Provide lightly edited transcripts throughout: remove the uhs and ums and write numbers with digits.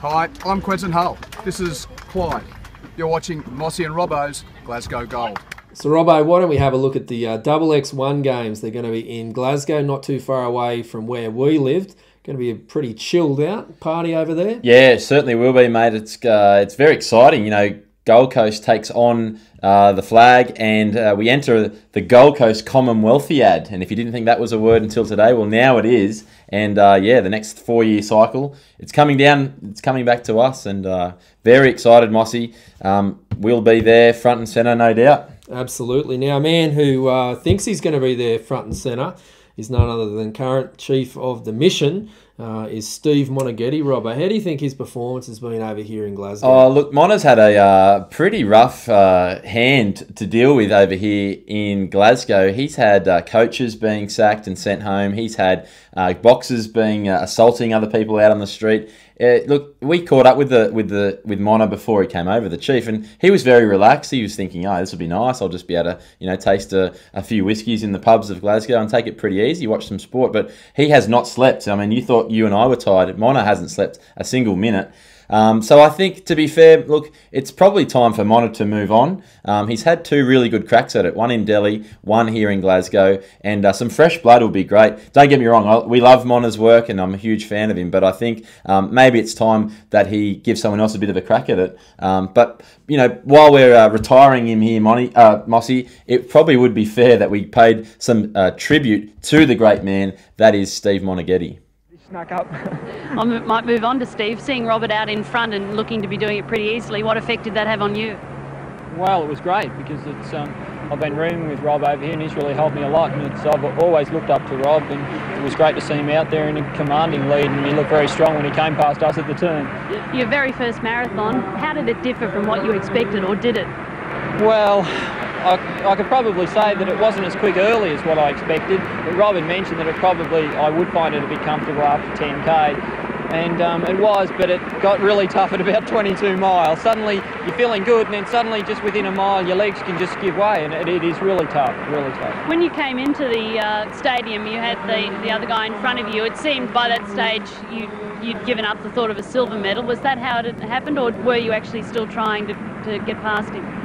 Hi, I'm Quentin Hull. This is Clyde. You're watching Mossy and Robbo's Glasgow Gold. So Robbo, why don't we have a look at the XXI Games? They're going to be in Glasgow, not too far away from where we lived. Going to be a pretty chilled out party over there. Yeah, certainly will be, mate. It's very exciting. You know, Gold Coast takes on the flag, and we enter the Gold Coast Commonwealthiad. And if you didn't think that was a word until today, well, now it is. And yeah, the next 4-year cycle, it's coming down. It's coming back to us, and very excited, Mossy. We'll be there front and centre, no doubt. Absolutely. Now, a man who thinks he's going to be there front and centre is none other than current chief of the mission, is Steve Monaghetti. Robbo, how do you think his performance has been over here in Glasgow? Oh, look, Mona's had a pretty rough hand to deal with over here in Glasgow. He's had coaches being sacked and sent home. He's had boxers being assaulting other people out on the street. Look, we caught up with Mona before he came over, the chief, and he was very relaxed. He was thinking, oh, this will be nice. I'll just be able to, taste a few whiskies in the pubs of Glasgow and take it pretty easy, watch some sport. But he has not slept. I mean, you thought you and I were tired. Mona hasn't slept a single minute. So I think, to be fair, look, it's probably time for Mona to move on. He's had 2 really good cracks at it, one in Delhi, one here in Glasgow, and some fresh blood will be great. Don't get me wrong, we love Mona's work, and I'm a huge fan of him, but I think maybe it's time that he gives someone else a bit of a crack at it. But, while we're retiring him here, Mossy, it probably would be fair that we paid some tribute to the great man that is Steve Monaghetti. Snuck up. I might move on to Steve. Seeing Robert out in front and looking to be doing it pretty easily, what effect did that have on you? Well, it was great because it's I've been rooming with Rob over here and he's really helped me a lot, and I've always looked up to Rob, and it was great to see him out there in a commanding lead, and he looked very strong when he came past us at the turn. Your very first marathon, how did it differ from what you expected, or did it? Well, I could probably say that it wasn't as quick early as what I expected, but Rob had mentioned that I would find it a bit comfortable after 10k, and it was, but it got really tough at about 22 miles. Suddenly you're feeling good, and then suddenly just within a mile your legs can just give way, and it is really tough, really tough. When you came into the stadium, you had the other guy in front of you. It seemed by that stage you'd given up the thought of a silver medal. Was that how it happened, or were you actually still trying to get past him?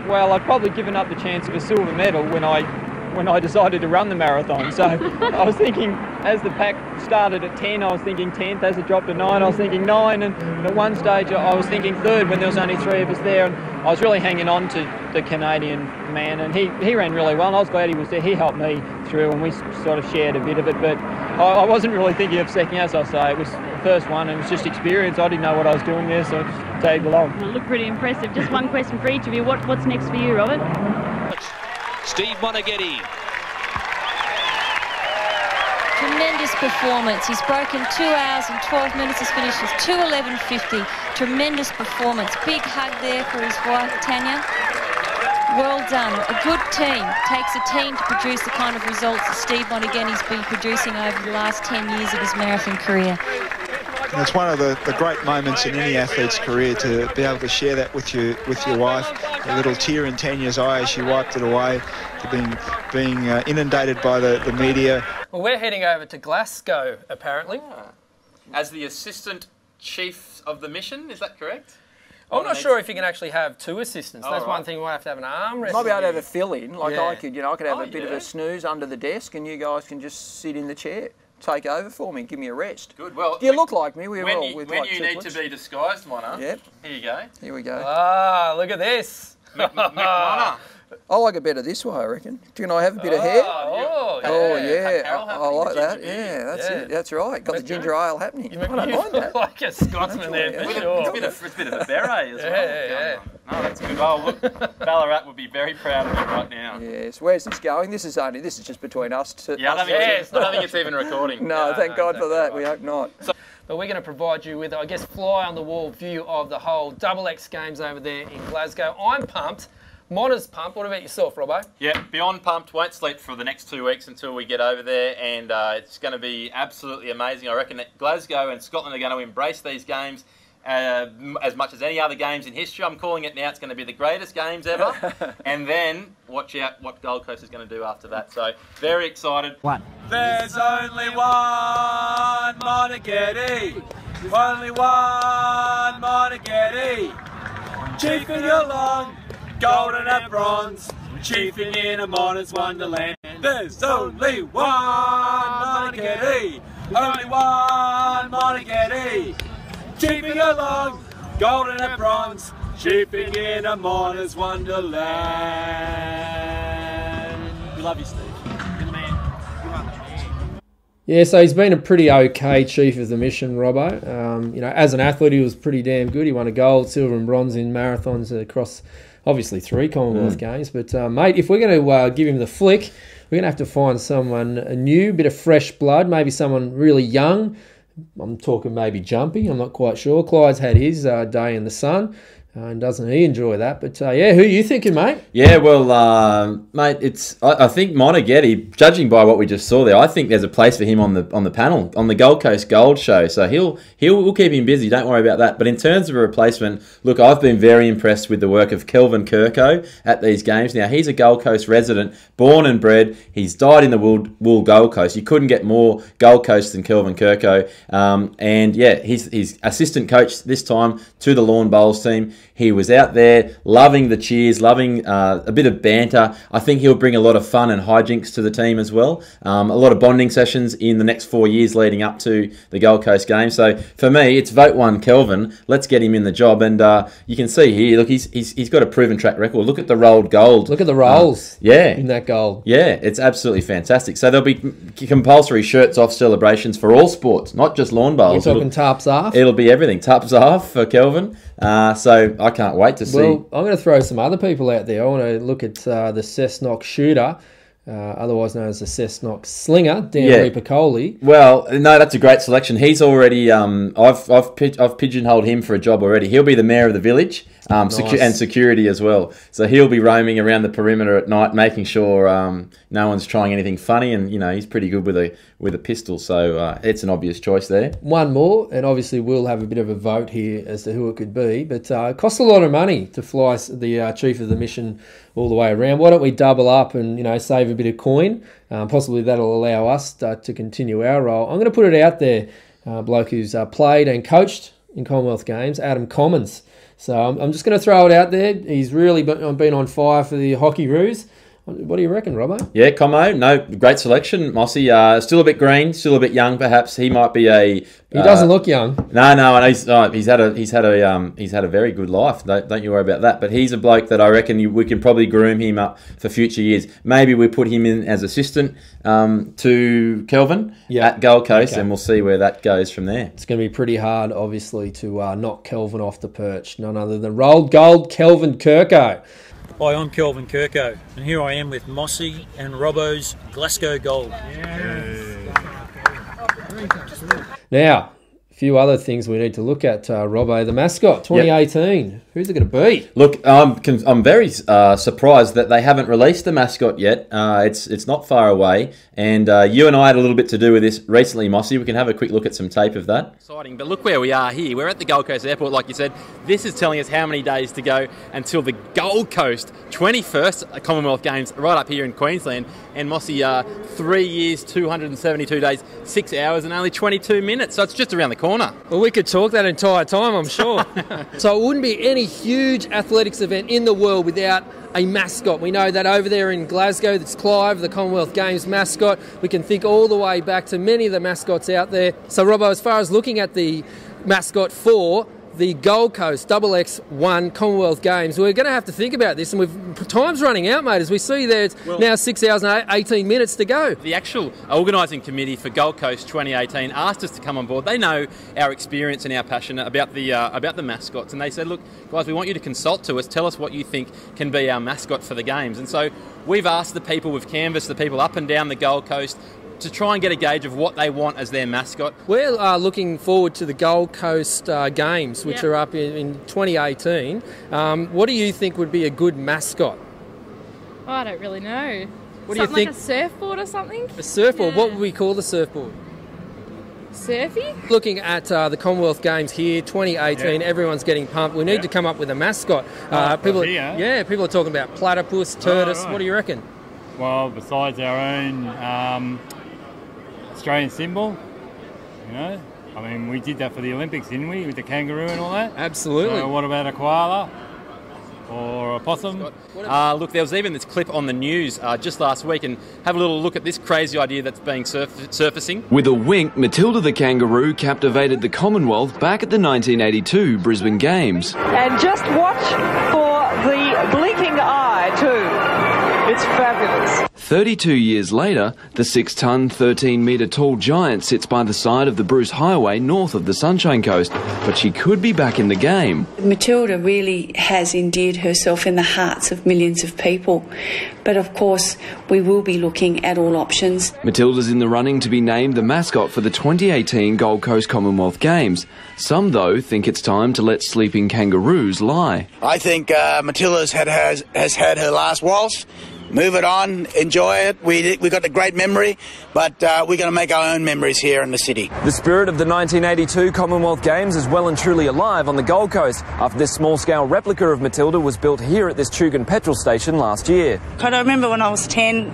Well, I'd probably given up the chance of a silver medal when I decided to run the marathon. So I was thinking, as the pack started at 10, I was thinking 10th. As it dropped to 9, I was thinking 9. And at one stage, I was thinking 3rd when there was only 3 of us there. And I was really hanging on to the Canadian man, and he ran really well. And I was glad he was there. He helped me through, and we sort of shared a bit of it. But I wasn't really thinking of second, as I say. It was the first one, and it was just experience. I didn't know what I was doing there, so I just tagged along. Well, it looked pretty impressive. Just one question for each of you. What's next for you, Robert? Steve Monaghetti. Tremendous performance. He's broken 2 hours and 12 minutes. He's finished with 2:11.50. Tremendous performance. Big hug there for his wife, Tanya. Well done. A good team. Takes a team to produce the kind of results that Steve Monaghetti's been producing over the last 10 years of his marathon career. And it's one of the great moments in any athlete's career to be able to share that with your wife. A little tear in Tanya's eye as she wiped it away, to being inundated by the media. Well, we're heading over to Glasgow, apparently. As the assistant chief of the mission, is that correct? I'm not sure if you can actually have 2 assistants. That's one thing. We'll have to have an arm wrestle. Might be able to have a fill-in, like Yeah. I could have a bit of a snooze under the desk, and you guys can just sit in the chair. Take over for me, give me a rest. Good. Well, do you look like me? When you need to be disguised, Mona. Yep. Here you go. Here we go. Ah, look at this. Mona. I like it better this way, I reckon. Can I have a bit of hair? Oh, yeah. I like that. Yeah, that's it. That's right. Got the ginger ale happening. I don't mind that. Like a Scotsman there, for sure. It's a bit of a beret as well. Yeah. No, that's good. Oh, look, Ballarat would be very proud of you right now. Yes. Where's this going? This is just between us. Yeah, I don't think it's even recording. No, thank God for that. We hope not. But we're going to provide you with, I guess, fly-on-the-wall view of the whole XX Games over there in Glasgow. I'm pumped. Mona's pumped. What about yourself, Robbo? Yeah, beyond pumped. Won't sleep for the next 2 weeks until we get over there, and it's going to be absolutely amazing. I reckon that Glasgow and Scotland are going to embrace these games as much as any other games in history. I'm calling it now. It's going to be the greatest games ever. And then watch out what Gold Coast is going to do after that. So very excited. There's only one Monaghetti. Only one Monaghetti, chiefing along, golden and bronze, chiefing in a moner's wonderland. There's only one Monaghetti, only one Monaghetti, chiefing along, golden and bronze, chiefing in a moner's wonderland. We love you, Steve. Good man. Yeah, so he's been a pretty okay chief of the mission, Robbo. You know, as an athlete, he was pretty damn good. He won a gold, silver and bronze in marathons across, obviously, 3 Commonwealth Games. But, mate, if we're going to give him the flick, we're going to have to find someone new, bit of fresh blood, maybe someone really young. I'm talking maybe jumpy, I'm not quite sure. Clyde's had his day in the sun. And doesn't he enjoy that? But, yeah, who are you thinking, mate? Yeah, well, mate, I think Monaghetti, judging by what we just saw there, I think there's a place for him on the panel, on the Gold Coast Gold Show. So we'll keep him busy, don't worry about that. But in terms of a replacement, look, I've been very impressed with the work of Kelvin Kirko at these games. Now, he's a Gold Coast resident, born and bred. He's died in the wool Gold Coast. You couldn't get more Gold Coast than Kelvin Kirko. And, yeah, he's assistant coach this time to the Lawn Bowls team. He was out there loving the cheers, loving a bit of banter. I think he'll bring a lot of fun and hijinks to the team as well. A lot of bonding sessions in the next 4 years leading up to the Gold Coast Games. So for me, it's vote 1 Kelvin. Let's get him in the job. And you can see here, look, he's got a proven track record. Look at the rolled gold. Look at the rolls in that gold. Yeah, it's absolutely fantastic. So there'll be compulsory shirts off celebrations for all sports, not just lawn bowls. You're talking tarps off? It'll be everything. Tarps off for Kelvin. So I can't wait to see. Well, I'm going to throw some other people out there. I want to look at the Cessnock shooter, otherwise known as the Cessnock slinger, Dan Reaper Coley. Well, no, that's a great selection. He's already, I've pigeonholed him for a job already. He'll be the mayor of the village. Nice. And security as well. So he'll be roaming around the perimeter at night, making sure no one's trying anything funny. And you know he's pretty good with a pistol, so it's an obvious choice there. One more, and obviously we'll have a bit of a vote here as to who it could be. But it costs a lot of money to fly the chief of the mission all the way around. Why don't we double up and save a bit of coin? Possibly that'll allow us to continue our role. I'm going to put it out there. Bloke who's played and coached in Commonwealth Games, Adam Commons. So I'm just going to throw it out there. He's really been on fire for the hockey roos. What do you reckon, Robbo? Yeah, Commo, no, great selection. Mossy, still a bit green, still a bit young, perhaps. He might be a. He doesn't look young. No, and he's had a very good life. Don't you worry about that. But he's a bloke that I reckon we can probably groom him up for future years. Maybe we put him in as assistant to Kelvin at Gold Coast, and we'll see where that goes from there. It's going to be pretty hard, obviously, to knock Kelvin off the perch. None other than rolled gold, Kelvin Kirko. Hi, I'm Kelvin Kirko, and here I am with Mossy and Robbo's Glasgow Gold. Now, a few other things we need to look at, Robbo. The Mascot 2018. Yep. Who's it going to be? Look, I'm very surprised that they haven't released the Mascot yet. It's not far away, and you and I had a little bit to do with this recently, Mossy. We can have a quick look at some tape of that. Exciting, but look where we are here. We're at the Gold Coast Airport, like you said. This is telling us how many days to go until the Gold Coast 21st Commonwealth Games right up here in Queensland. And Mossy, 3 years, 272 days, 6 hours and only 22 minutes. So it's just around the corner. Well, we could talk that entire time, I'm sure. So it wouldn't be any huge athletics event in the world without a mascot. We know that over there in Glasgow, that's Clive, the Commonwealth Games mascot. We can think all the way back to many of the mascots out there. So, Robbo, as far as looking at the mascot for the Gold Coast XXI Commonwealth Games, we're going to have to think about this, and time's running out, mate. As we see there, it's now 6 hours and 18 minutes to go. The actual organising committee for Gold Coast 2018 asked us to come on board. They know our experience and our passion about the mascots, and they said, look, guys, we want you to consult to us, tell us what you think can be our mascot for the games. And so we've asked the people, we've canvassed the people up and down the Gold Coast to try and get a gauge of what they want as their mascot. We're looking forward to the Gold Coast Games, which are up in 2018. What do you think would be a good mascot? Oh, I don't really know. What do you think? Like a surfboard or something? A surfboard? Yeah. What would we call the surfboard? Surfy? Looking at the Commonwealth Games here, 2018, everyone's geting pumped. We need to come up with a mascot. People are talking about platypus, tortoise. Right. What do you reckon? Well, besides our own Australian symbol, I mean, we did that for the Olympics, didn't we, with the kangaroo and all that? Absolutely. So what about a koala or a possum? Look, there was even this clip on the news just last week, and have a little look at this crazy idea that's being surfacing. With a wink, Matilda the kangaroo captivated the Commonwealth back at the 1982 Brisbane Games. And just watch for the blinking eye too. It's fabulous. 32 years later, the 6-ton, 13-metre tall giant sits by the side of the Bruce Highway north of the Sunshine Coast, but she could be back in the game. Matilda really has endeared herself in the hearts of millions of people, but of course we will be looking at all options. Matilda's in the running to be named the mascot for the 2018 Gold Coast Commonwealth Games. Some, though, think it's time to let sleeping kangaroos lie. I think Matilda's has had her last waltz. Move it on, enjoy it. We got a great memory, but we're going to make our own memories here in the city. The spirit of the 1982 Commonwealth Games is well and truly alive on the Gold Coast after this small-scale replica of Matilda was built here at this Chugan petrol station last year. I remember when I was 10,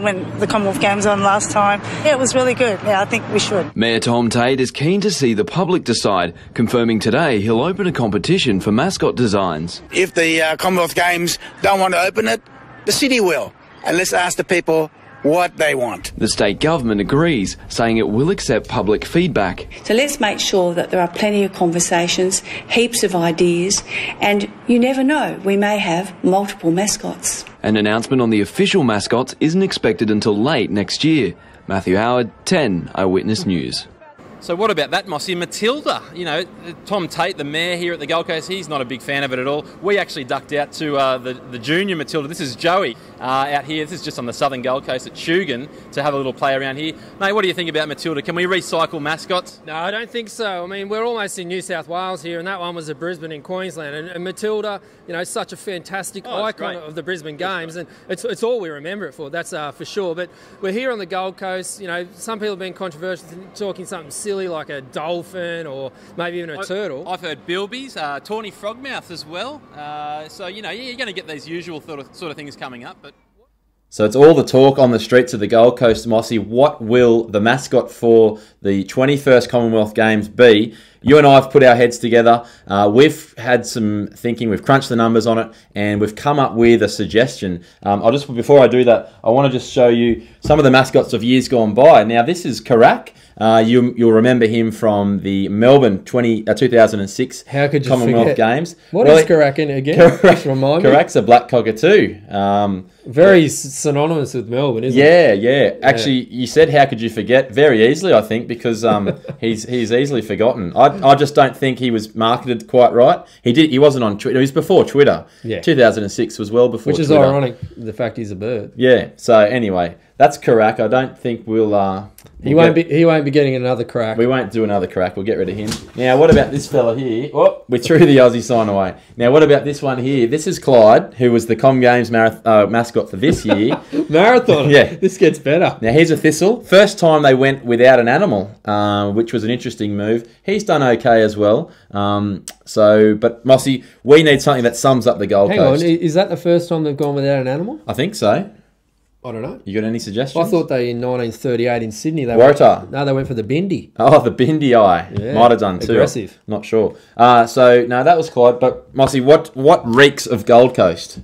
when the Commonwealth Games on last time. Yeah, it was really good. Yeah, I think we should. Mayor Tom Tate is keen to see the public decide, confirming today he'll open a competition for mascot designs. If the Commonwealth Games don't want to open it, the city will. And let's ask the people what they want. The state government agrees, saying it will accept public feedback. So let's make sure that there are plenty of conversations, heaps of ideas, and you never know, we may have multiple mascots. An announcement on the official mascots isn't expected until late next year. Matthew Howard, 10 Eyewitness News. So what about that, Mossy? Matilda, you know, Tom Tate, the mayor here at the Gold Coast, he's not a big fan of it at all. We actually ducked out to the junior Matilda. This is Joey out here. This is just on the southern Gold Coast at Chugan to have a little play around here. Mate, what do you think about Matilda? Can we recycle mascots? No, I don't think so. I mean, we're almost in New South Wales here, and that one was at Brisbane in Queensland. And Matilda, you know, such a fantastic icon of the Brisbane Games, and it's all we remember it for, that's for sure. But we're here on the Gold Coast. You know, some people have been controversial, talking something silly like a dolphin or maybe even a turtle. I've heard bilbies, tawny frogmouth as well. So, you know, you're going to get these usual sort of things coming up. But so it's all the talk on the streets of the Gold Coast, Mossy. What will the mascot for the 21st Commonwealth Games be? You and I have put our heads together. We've had some thinking. We've crunched the numbers on it, and we've come up with a suggestion. Before I do that, I want to just show you some of the mascots of years gone by. Now, this is Karak. You'll remember him from the Melbourne 2006 Commonwealth Games. What is Karak in again? Just remind me. Karak's a black cockatoo. Very synonymous with Melbourne, isn't it? Yeah. Actually, you said how could you forget? Very easily, I think, because he's easily forgotten. I just don't think he was marketed quite right. He wasn't on Twitter. It was before Twitter. Yeah. 2006 was well before Twitter. Which is Twitter. ironic, the fact he's a bird. Yeah. So anyway, that's Karak. I don't think we'll... He won't be getting another crack. We won't do another crack. We'll get rid of him. Now, what about this fella here? Oh, we threw the Aussie sign away. Now, what about this one here? This is Clyde, who was the Com Games mascot for this year. Marathon. Yeah. This gets better. Now, here's a thistle. First time they went without an animal, which was an interesting move. He's done okay as well. But Mossy, we need something that sums up the Gold Coast. Hang on, is that the first time they've gone without an animal? I think so. I don't know. You got any suggestions? I thought in 1938 in Sydney they went for the bindi. Oh, the bindi eye. Yeah. Might have done too. Aggressive. Not sure. So no, that was Clyde. But Mossy, what reeks of Gold Coast?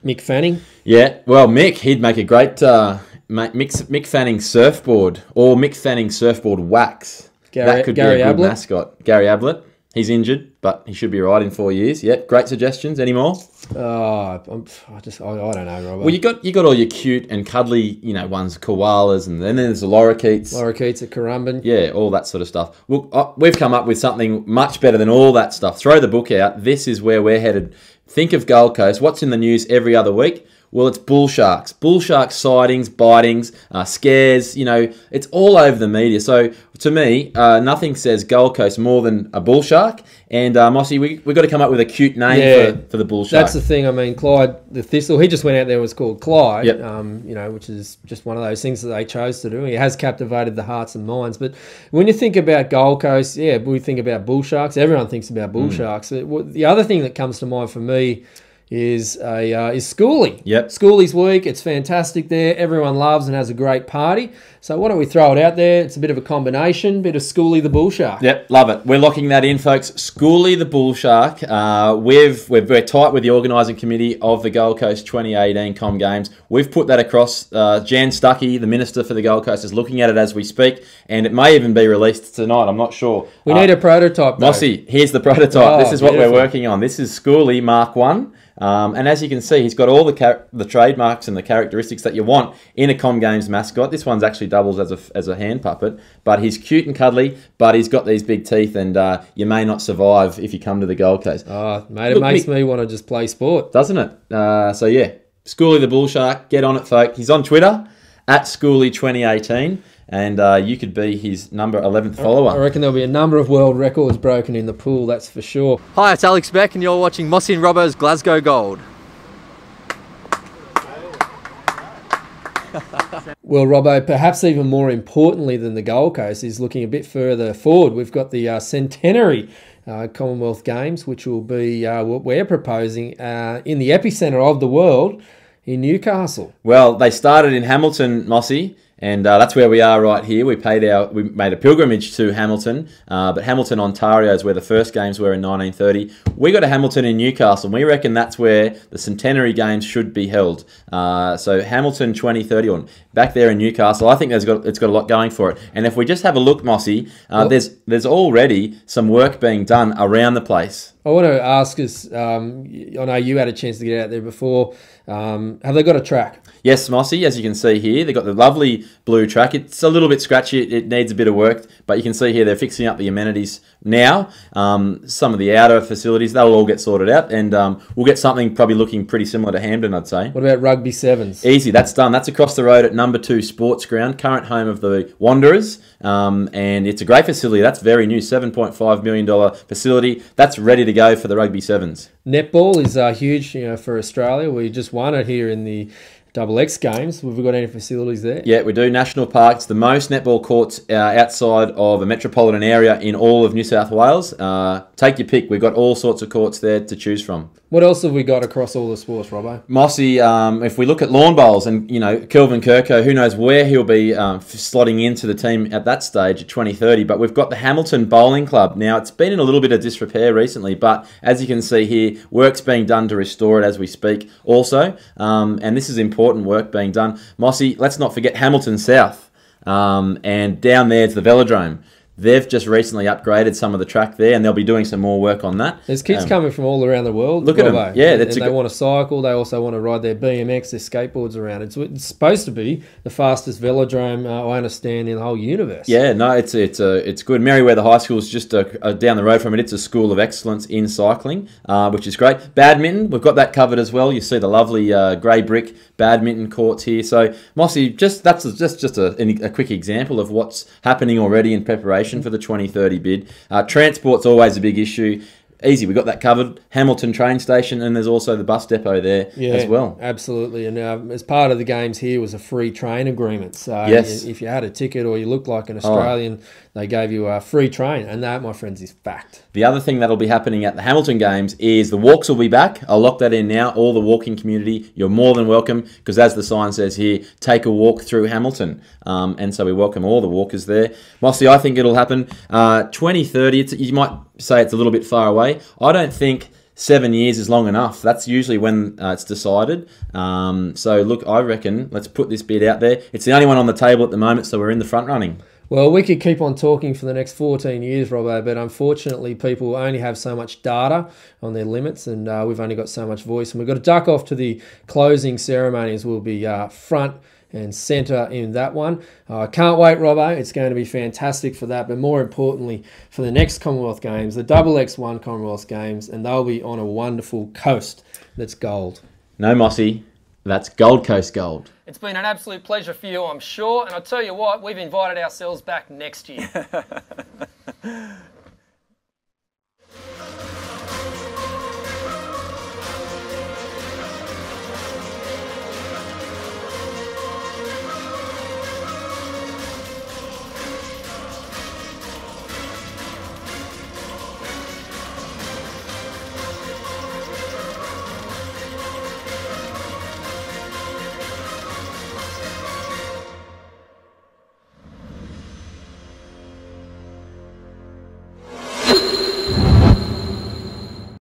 Mick Fanning. Yeah. Well, Mick, he'd make a great Mick Fanning surfboard or Mick Fanning surfboard wax. That could be a good mascot. Gary Ablett. He's injured, but he should be right in 4 years. Yeah, great suggestions. Any more? I don't know, Robert. Well, you got all your cute and cuddly, ones, koalas, and then there's the lorikeets. Lorikeets at Currumbin. Yeah, all that sort of stuff. Well, we've come up with something much better than all that stuff. Throw the book out. This is where we're headed. Think of Gold Coast. What's in the news every other week? Well, it's bull sharks. Bull shark sightings, bitings, scares, it's all over the media. So, to me, nothing says Gold Coast more than a bull shark. And, Mossy, we've got to come up with a cute name for the bull shark. That's the thing. I mean, Clyde the Thistle, he just went out there and was called Clyde, yep. Which is just one of those things that they chose to do. He has captivated the hearts and minds. But when you think about Gold Coast, we think about bull sharks. Everyone thinks about bull sharks. The other thing that comes to mind for me is Schoolie. Yep. Schoolie's week. It's fantastic there. Everyone loves and has a great party. So why don't we throw it out there? It's a bit of a combination, bit of Schoolie the Bull Shark. Yep, love it. We're locking that in, folks. Schoolie the Bull Shark. We're tight with the organising committee of the Gold Coast 2018 Com Games. We've put that across. Jan Stuckey, the Minister for the Gold Coast, is looking at it as we speak, and it may even be released tonight. I'm not sure. We need a prototype, though. Mossy, here's the prototype. Oh, this is what beautiful. we're working on. This is Schoolie Mark 1. And as you can see, he's got all the trademarks and the characteristics that you want in a Com Games mascot. This one's actually doubles as a hand puppet, but he's cute and cuddly, but he's got these big teeth, and you may not survive if you come to the Gold Coast. Oh, mate, it makes me want to just play sport. Doesn't it? So yeah, Schoolie the Bull Shark, get on it, folk. He's on Twitter, @Schoolie2018. And you could be his number 11th follower. I reckon there'll be a number of world records broken in the pool, that's for sure. Hi, it's Alex Beck and you're watching Mossy and Robbo's Glasgow Gold. Well, Robbo, perhaps even more importantly than the Gold Coast is looking a bit further forward. We've got the Centenary Commonwealth Games, which will be what we're proposing in the epicentre of the world in Newcastle. Well, they started in Hamilton, Mossy. And that's where we are right here. We made a pilgrimage to Hamilton, but Hamilton, Ontario is where the first games were in 1930. We got a Hamilton in Newcastle, and we reckon that's where the Centenary Games should be held. So Hamilton 2030, or back there in Newcastle, I think it's got a lot going for it. And if we just have a look, Mossy, there's already some work being done around the place. I want to ask us, I know you had a chance to get out there before, have they got a track? Yes, Mossy, as you can see here, they've got the lovely blue track. It's a little bit scratchy, it needs a bit of work, but you can see here they're fixing up the amenities now. Some of the outer facilities, they'll all get sorted out, and we'll get something probably looking pretty similar to Hampden, I'd say. What about Rugby Sevens? Easy, that's done. That's across the road at number 2 Sports Ground, current home of the Wanderers, and it's a great facility. That's very new, $7.5 million facility. That's ready to go for the Rugby Sevens. Netball is huge, for Australia. We just won it here in the XXI Games. Have we got any facilities there? Yeah, we do. National Parks, the most netball courts outside of a metropolitan area in all of New South Wales. Take your pick. We've got all sorts of courts there to choose from. What else have we got across all the sports, Robbo? Mossy, if we look at lawn bowls and, Kelvin Kirko, who knows where he'll be slotting into the team at that stage at 2030. But we've got the Hamilton Bowling Club. Now, it's been in a little bit of disrepair recently, but as you can see here, work's being done to restore it as we speak also. And this is important work being done. Mossy, let's not forget Hamilton South. And down there is the Velodrome. They've just recently upgraded some of the track there, and they'll be doing some more work on that. There's kids coming from all around the world. Look at them. Yeah, and they want to cycle. They also want to ride their BMX, their skateboards around. It's supposed to be the fastest velodrome, I understand, in the whole universe. Yeah, no, it's good. Merriweather High School is just down the road from it. It's a school of excellence in cycling, which is great. Badminton, we've got that covered as well. You see the lovely grey brick badminton courts here. So, Mossy, that's just a quick example of what's happening already in preparation for the 2030 bid. Transport's always a big issue. Easy, we've got that covered. Hamilton train station, and there's also the bus depot there as well. Absolutely. And as part of the games here was a free train agreement. So yes, if you had a ticket or you looked like an Australian, they gave you a free train. And that, my friends, is fact. The other thing that'll be happening at the Hamilton Games is the walks will be back. I'll lock that in now. All the walking community, you're more than welcome, because as the sign says here, take a walk through Hamilton. And so we welcome all the walkers there. Mossy, I think it'll happen 2030. You might say it's a little bit far away. I don't think 7 years is long enough. That's usually when it's decided. So look, I reckon let's put this bid out there. It's the only one on the table at the moment, so we're in the front running. Well, we could keep on talking for the next 14 years, Robbo, but unfortunately people only have so much data on their limits, and we've only got so much voice, and we've got to duck off to the closing ceremonies. We'll be front and centre in that one. I can't wait, Robbo. It's going to be fantastic for that, but more importantly, for the next Commonwealth Games, the XXI Commonwealth Games, and they'll be on a wonderful coast that's gold. No, Mossy, that's Gold Coast gold. It's been an absolute pleasure for you, I'm sure, and I'll tell you what, we've invited ourselves back next year.